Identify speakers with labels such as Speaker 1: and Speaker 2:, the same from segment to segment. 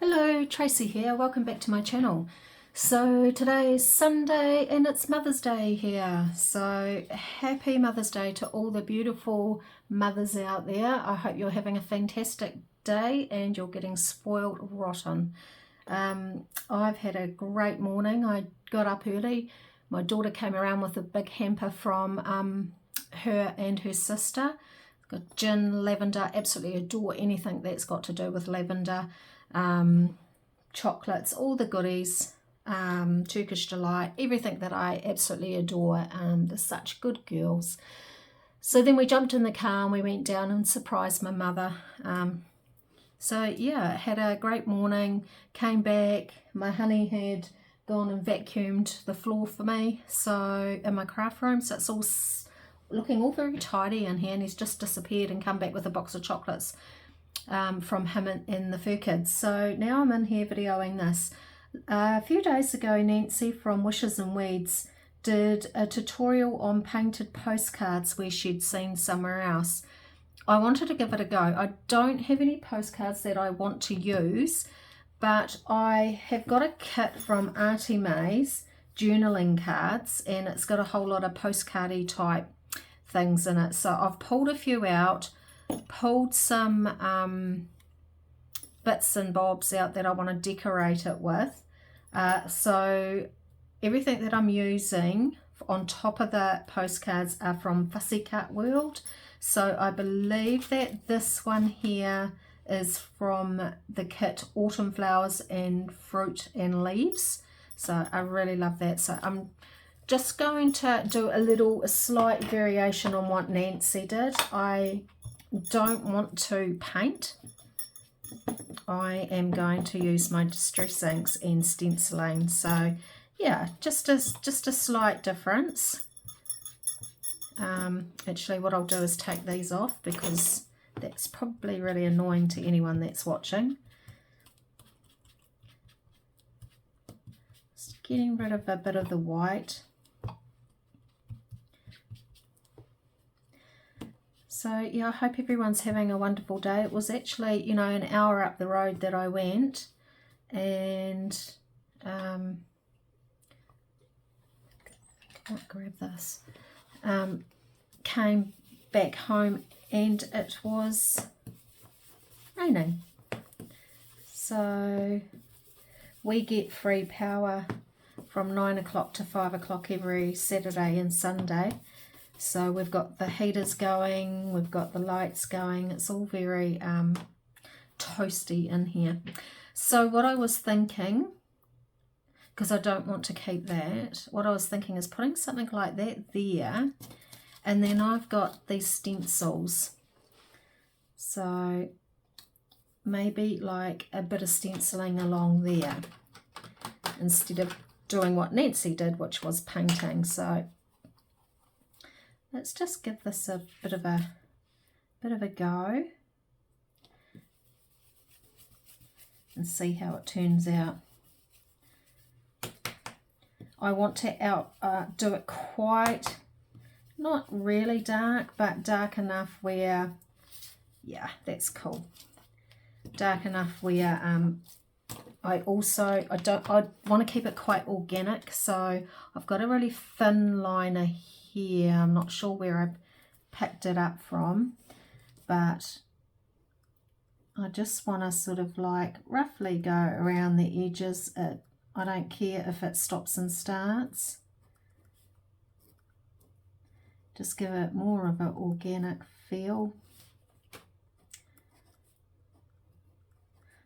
Speaker 1: Hello, Tracy here. Welcome back to my channel. So today is Sunday and it's Mother's Day here. So happy Mother's Day to all the beautiful mothers out there. I hope you're having a fantastic day and you're getting spoiled rotten. I've had a great morning. I got up early. My daughter came around with a big hamper from her and her sister. Got gin, lavender, absolutely adore anything that's got to do with lavender. Chocolates, all the goodies, Turkish delight, everything that I absolutely adore. They're such good girls. So then we jumped in the car and we went down and surprised my mother. So yeah, had a great morning, came back, my honey had gone and vacuumed the floor for me, so in my craft room, so it's all looking all very tidy in here, and he's just disappeared and come back with a box of chocolates from him and the fur kids. So now I'm in here videoing this. A few days ago, Nancy from Wishes and Weeds did a tutorial on painted postcards where she'd seen somewhere else. I wanted to give it a go. I don't have any postcards that I want to use, but I have got a kit from Artymaze, journaling cards, and it's got a whole lot of postcardy type things in it. So I've pulled a few out, pulled some bits and bobs out that I want to decorate it with. So everything that I'm using on top of the postcards are from Fussy Cut World. So I believe that this one here is from the kit Autumn Flowers and Fruit and Leaves. So I really love that. So I'm just going to do a slight variation on what Nancy did. I don't want to paint. I am going to use my distress inks and stenciling. So yeah, just a slight difference. Actually what I'll do is take these off because that's probably really annoying to anyone that's watching. Just getting rid of a bit of the white. So yeah, I hope everyone's having a wonderful day. It was actually, you know, an hour up the road that I went, and can't grab this. Came back home and it was raining. So we get free power from 9 o'clock to 5 o'clock every Saturday and Sunday. So we've got the heaters going, we've got the lights going. It's all very toasty in here. So what I was thinking, because I don't want to keep that, what I was thinking is putting something like that there, and then I've got these stencils. So maybe like a bit of stenciling along there instead of doing what Nancy did, which was painting. So let's just give this a bit of a go and see how it turns out. I want to do it quite, not really dark, but dark enough where, yeah, that's cool. Dark enough where I want to keep it quite organic. So I've got a really thin liner here. I'm not sure where I picked it up from, but I just want to sort of like roughly go around the edges. I don't care if it stops and starts. Just give it more of an organic feel.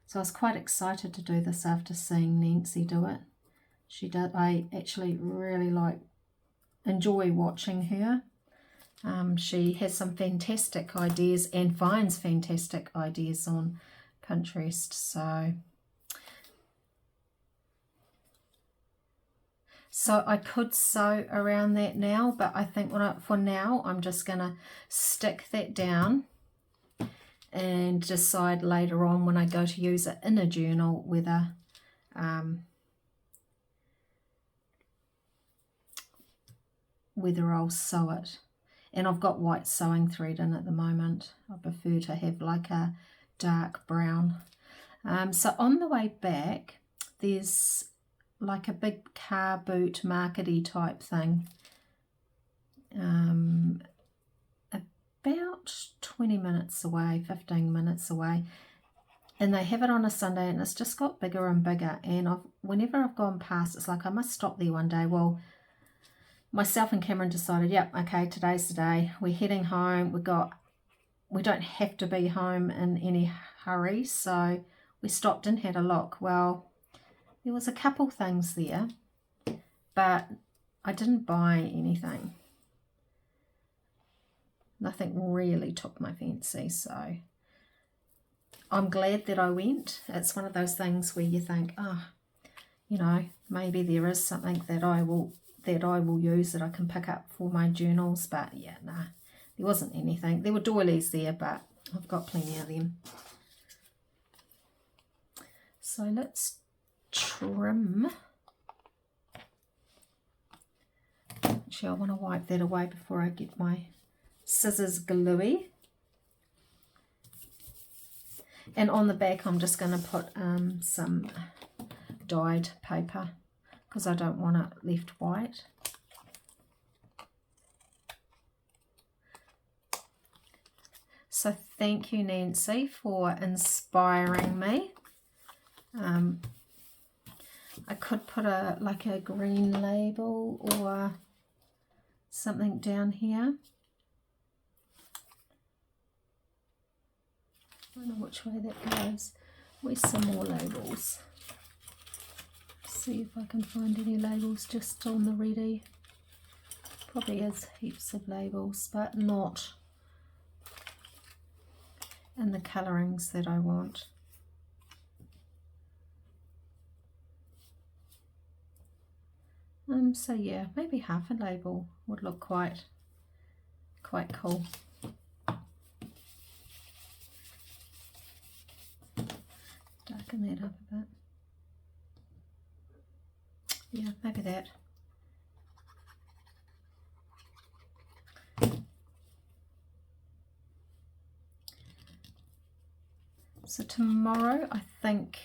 Speaker 1: So I was quite excited to do this after seeing Nancy do it. She did. I actually really enjoy watching her. She has some fantastic ideas and finds fantastic ideas on Pinterest. So I could sew around that now, but I think for now I'm just going to stick that down and decide later on when I go to use it in a journal whether I'll sew it. And I've got white sewing thread in at the moment. I prefer to have like a dark brown. So on the way back, there's like a big car boot markety type thing. About 20 minutes away, 15 minutes away. And they have it on a Sunday, and it's just got bigger and bigger. And whenever I've gone past, it's like I must stop there one day. Well, myself and Cameron decided, yep, okay, today's the day. We're heading home. We don't have to be home in any hurry, so we stopped and had a look. Well, there was a couple things there, but I didn't buy anything. Nothing really took my fancy, so I'm glad that I went. It's one of those things where you think, oh, you know, maybe there is something that I will use that I can pick up for my journals, but yeah, nah, there wasn't anything. There were doilies there, but I've got plenty of them. So let's trim. Actually, I want to wipe that away before I get my scissors gluey. And on the back, I'm just going to put some dyed paper because I don't want it left white. So thank you, Nancy, for inspiring me. I could put like a green label or something down here. I don't know which way that goes. Where's some more labels? See if I can find any labels just on the ready. Probably is heaps of labels, but not in the colourings that I want. So yeah, maybe half a label would look quite cool. Darken that up a bit. Yeah, maybe that. So tomorrow, I think,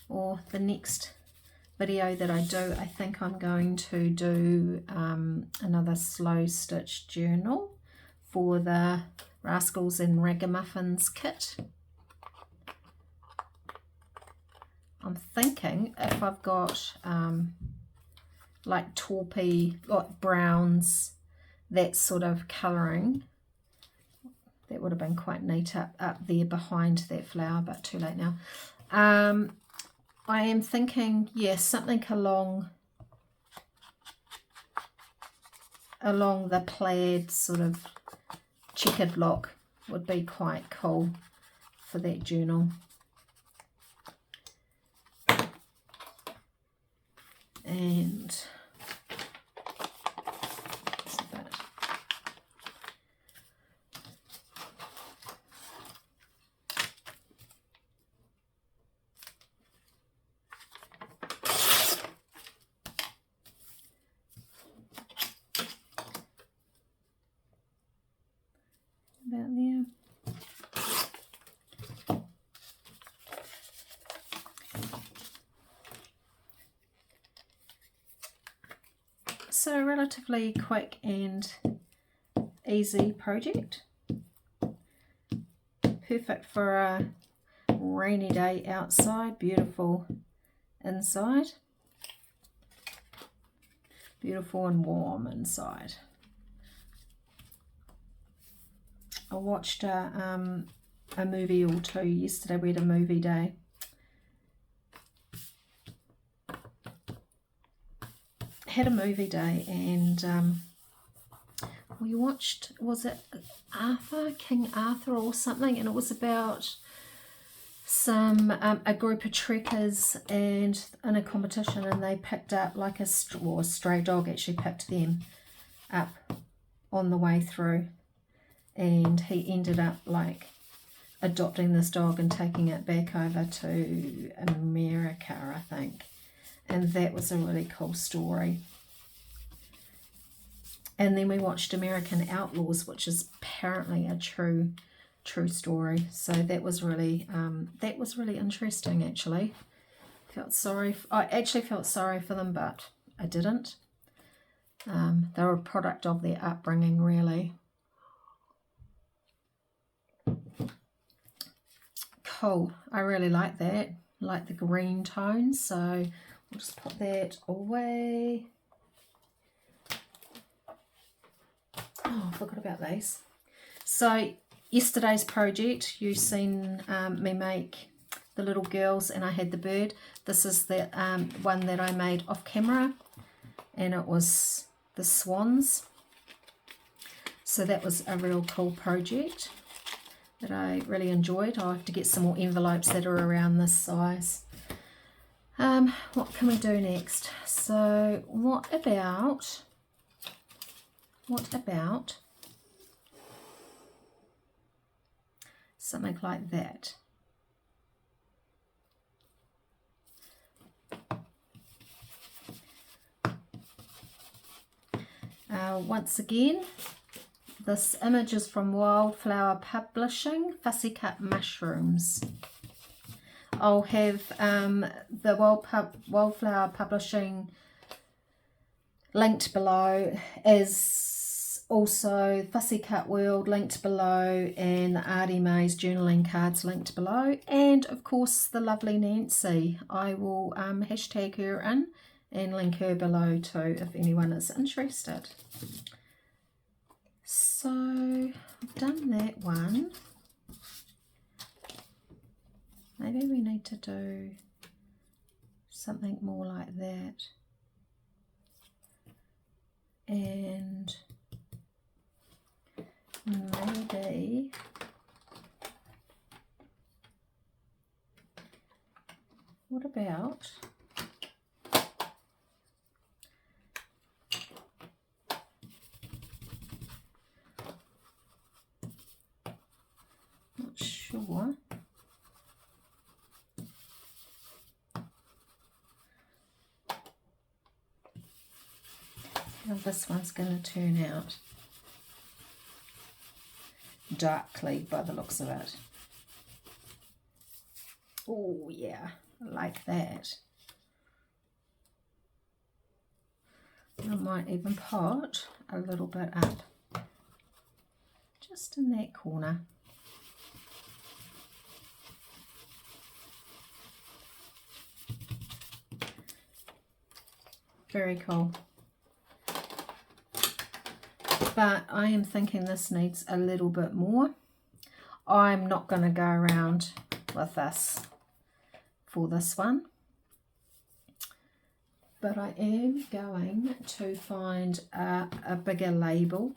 Speaker 1: or the next video that I do, I think I'm going to do another slow stitch journal for the Rascals and Ragamuffins kit. I'm thinking if I've got like taupey, like browns, that sort of colouring, that would have been quite neat up there behind that flower, but too late now. I am thinking, yes, something along the plaid sort of checkered look would be quite cool for that journal. And that's about it. About there. So a relatively quick and easy project. Perfect for a rainy day outside, beautiful inside. Beautiful and warm inside. I watched a movie or two yesterday. We had a movie day. Had a movie day, and we watched, was it King Arthur or something, and it was about some a group of trekkers and in a competition, and they picked up like a stray dog actually picked them up on the way through, and he ended up like adopting this dog and taking it back over to America, I think. And that was a really cool story. And then we watched American Outlaws, which is apparently a true true story. So that was really interesting actually. I actually felt sorry for them, but I didn't. They were a product of their upbringing, really. Cool. I really like that. I like the green tone, so we'll just put that away. Oh, I forgot about these. So yesterday's project, you've seen me make the little girls, and I had the bird. This is the one that I made off camera, and it was the swans. So that was a real cool project that I really enjoyed. I'll have to get some more envelopes that are around this size. What can we do next? So what about something like that? Once again, this image is from Wildflower Publishing, Fussy Cut Mushrooms. I'll have the Wildflower Publishing linked below, as also Fussy Cut World linked below, and the Artymaze journaling cards linked below, and of course the lovely Nancy. I will hashtag her in and link her below too if anyone is interested. So I've done that one. Maybe we need to do something more like that. And maybe what about not sure. How this one's going to turn out darkly by the looks of it. Oh yeah, I like that. I might even put a little bit up just in that corner. Very cool. But I am thinking this needs a little bit more. I'm not going to go around with this for this one, but I am going to find a bigger label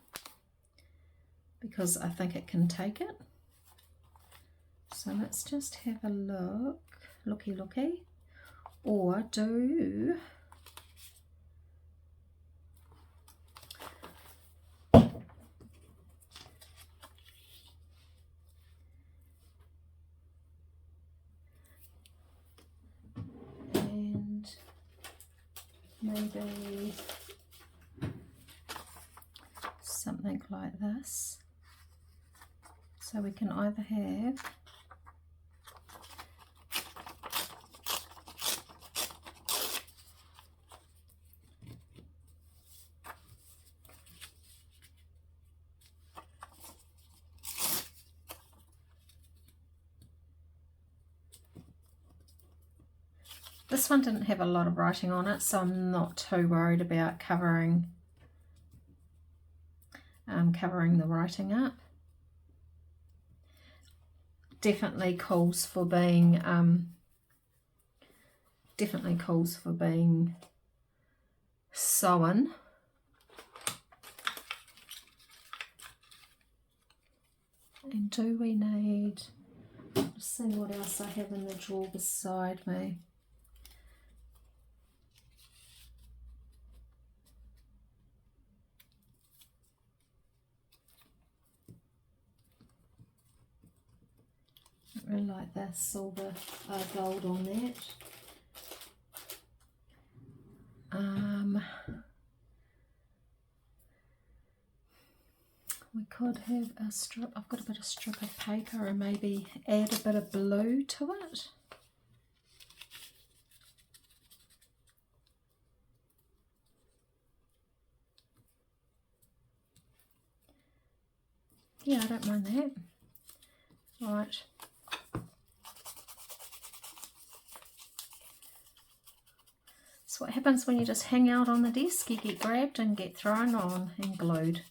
Speaker 1: because I think it can take it. So let's just have a look, looky, or do maybe something like this, so we can either have this one didn't have a lot of writing on it, so I'm not too worried about covering the writing up. Definitely calls for being sewn. And do we need, let's see what else I have in the drawer beside me. I really like that silver gold on that. We could have a strip, I've got a bit of strip of paper and maybe add a bit of blue to it. Yeah, I don't mind that. Right. So what happens when you just hang out on the desk? You get grabbed and get thrown on and glued.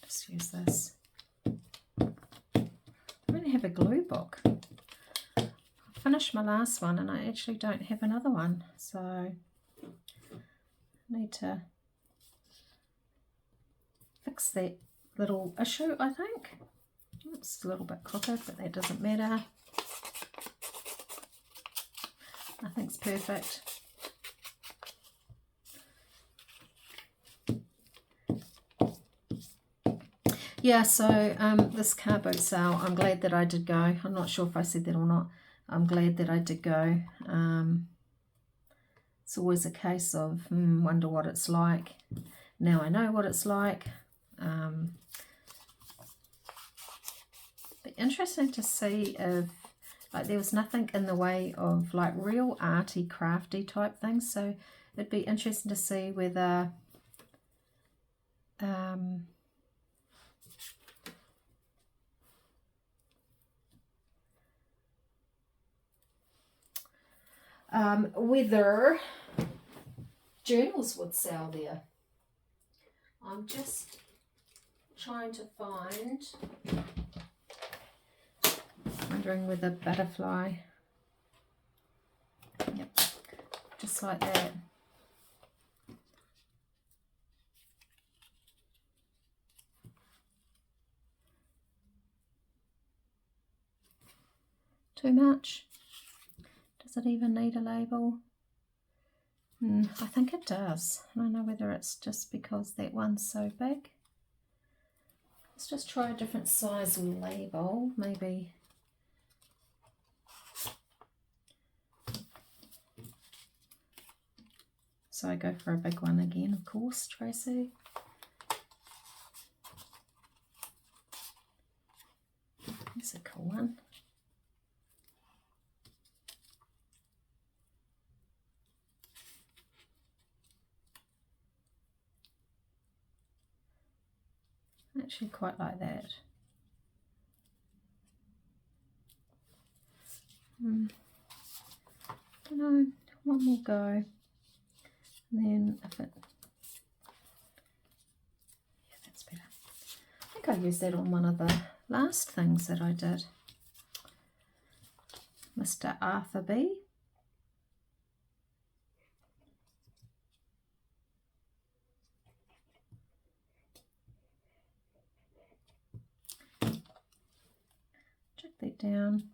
Speaker 1: Just use this. I really have a glue book. I finished my last one and I actually don't have another one, so I need to fix that little issue, I think. It's a little bit crooked, but that doesn't matter. Nothing's perfect. Yeah, so this car boot sale, I'm glad that I did go. I'm not sure if I said that or not. I'm glad that I did go. It's always a case of, wonder what it's like. Now I know what it's like. Be interesting to see if, like, there was nothing in the way of like real arty, crafty type things. So it'd be interesting to see whether whether journals would sell there. I'm just trying to find, wondering whether butterfly, yep, just like that. Too much? Does it even need a label? I think it does. I don't know whether it's just because that one's so big. Let's just try a different size label, maybe. So I go for a big one again, of course, Tracy. That's a cool one. I actually quite like that. I don't know, one more go. And then if it, yeah, that's better. I think I used that on one of the last things that I did. Mr. Arthur B. Check that down.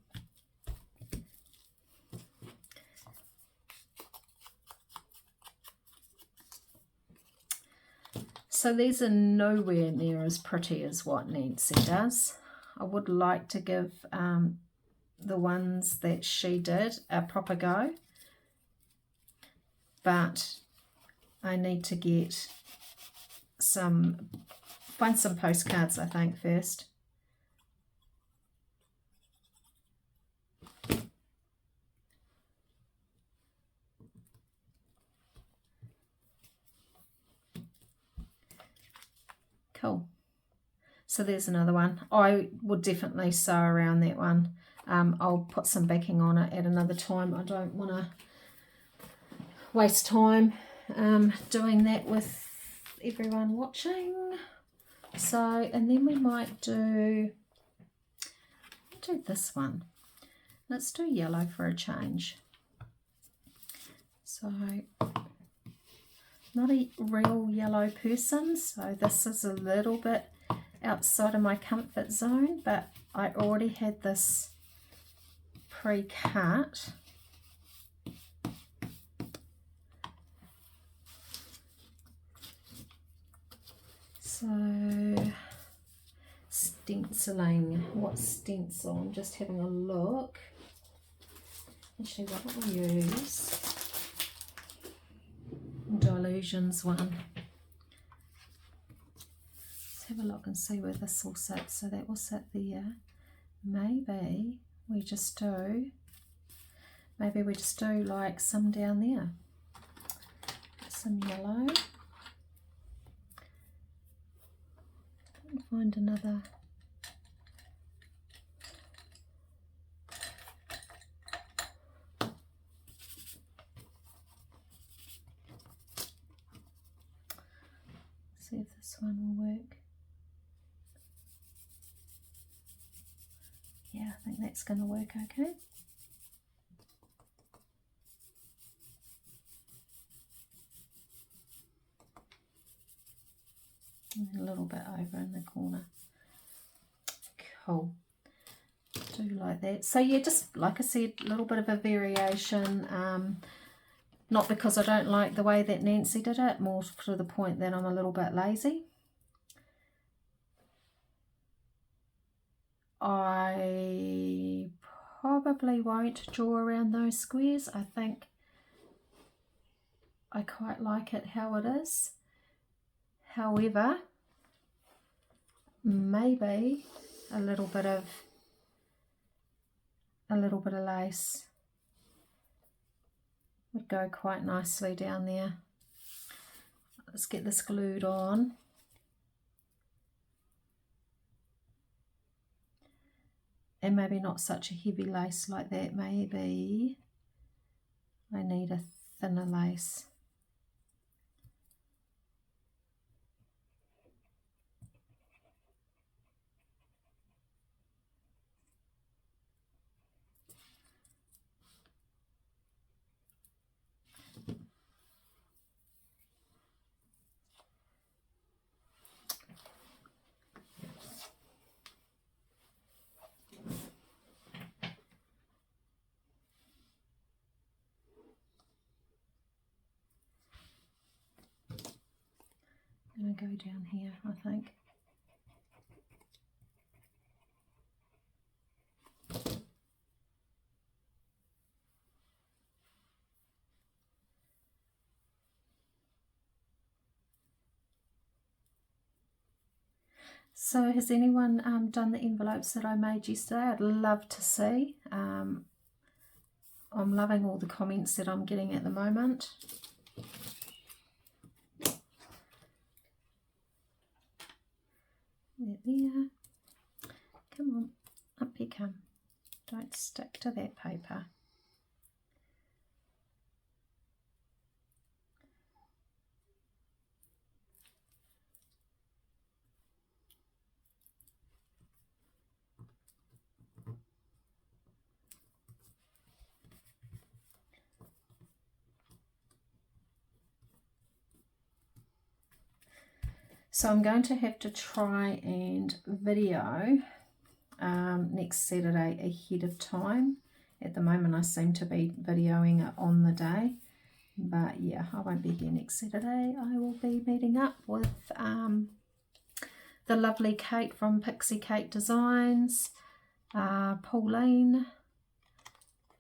Speaker 1: So these are nowhere near as pretty as what Nancy does. I would like to give the ones that she did a proper go, but I need to get find some postcards, I think, first. Cool. So there's another one. I would definitely sew around that one. I'll put some backing on it at another time. I don't want to waste time doing that with everyone watching. So, and then we might do this one. Let's do yellow for a change. So, not a real yellow person, so this is a little bit outside of my comfort zone, but I already had this pre-cut. So, stenciling. What stencil? I'm just having a look. Actually, what will we use? Delusions one. Let's have a look and see where this will sit. So that will sit there. Maybe we just do like some down there. Some yellow. Find another. See if this one will work. Yeah, I think that's going to work okay. And a little bit over in the corner. Cool. Do like that. So yeah, just like I said, a little bit of a variation. Not because I don't like the way that Nancy did it, more to the point that I'm a little bit lazy. I probably won't draw around those squares. I think I quite like it how it is. However, maybe a little bit of lace would go quite nicely down there. Let's get this glued on. And maybe not such a heavy lace like that. Maybe I need a thinner lace. I'm going to go down here, I think. So has anyone done the envelopes that I made yesterday? I'd love to see. I'm loving all the comments that I'm getting at the moment. There. Come on, up you come. Don't stick to that paper. So I'm going to have to try and video next Saturday ahead of time. At the moment I seem to be videoing it on the day, but yeah, I won't be here next Saturday. I will be meeting up with the lovely Kate from Pixie Cake Designs, Pauline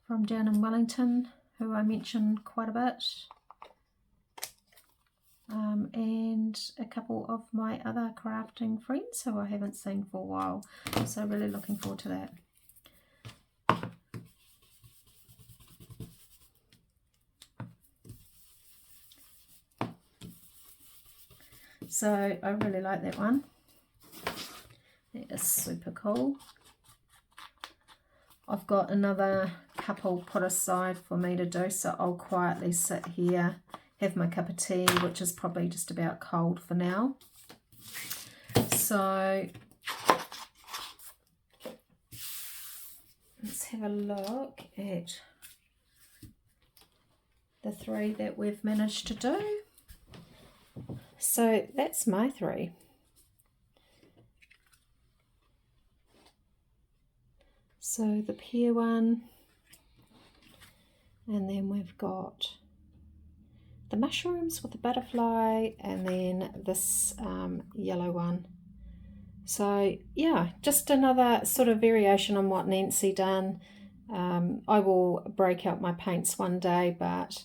Speaker 1: from down in Wellington, who I mentioned quite a bit, and a couple of my other crafting friends who I haven't seen for a while, so really looking forward to that. So I really like that one. It is super cool. I've got another couple put aside for me to do, so I'll quietly sit here, have my cup of tea, which is probably just about cold for now. So let's have a look at the 3 that we've managed to do. So that's my 3. So the pear one, and then we've got the mushrooms with the butterfly, and then this yellow one. So yeah, just another sort of variation on what Nancy done. I will break out my paints one day, but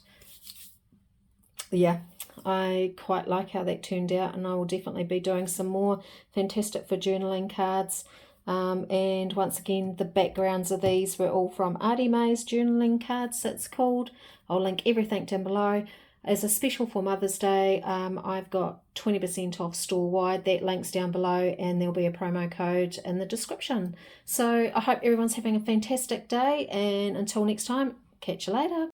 Speaker 1: yeah, I quite like how that turned out, and I will definitely be doing some more Fantastic for Journaling cards. And once again, the backgrounds of these were all from Artymaze journaling cards, it's called. I'll link everything down below. As a special for Mother's Day, I've got 20% off store-wide. That link's down below, and there'll be a promo code in the description. So I hope everyone's having a fantastic day, and until next time, catch you later.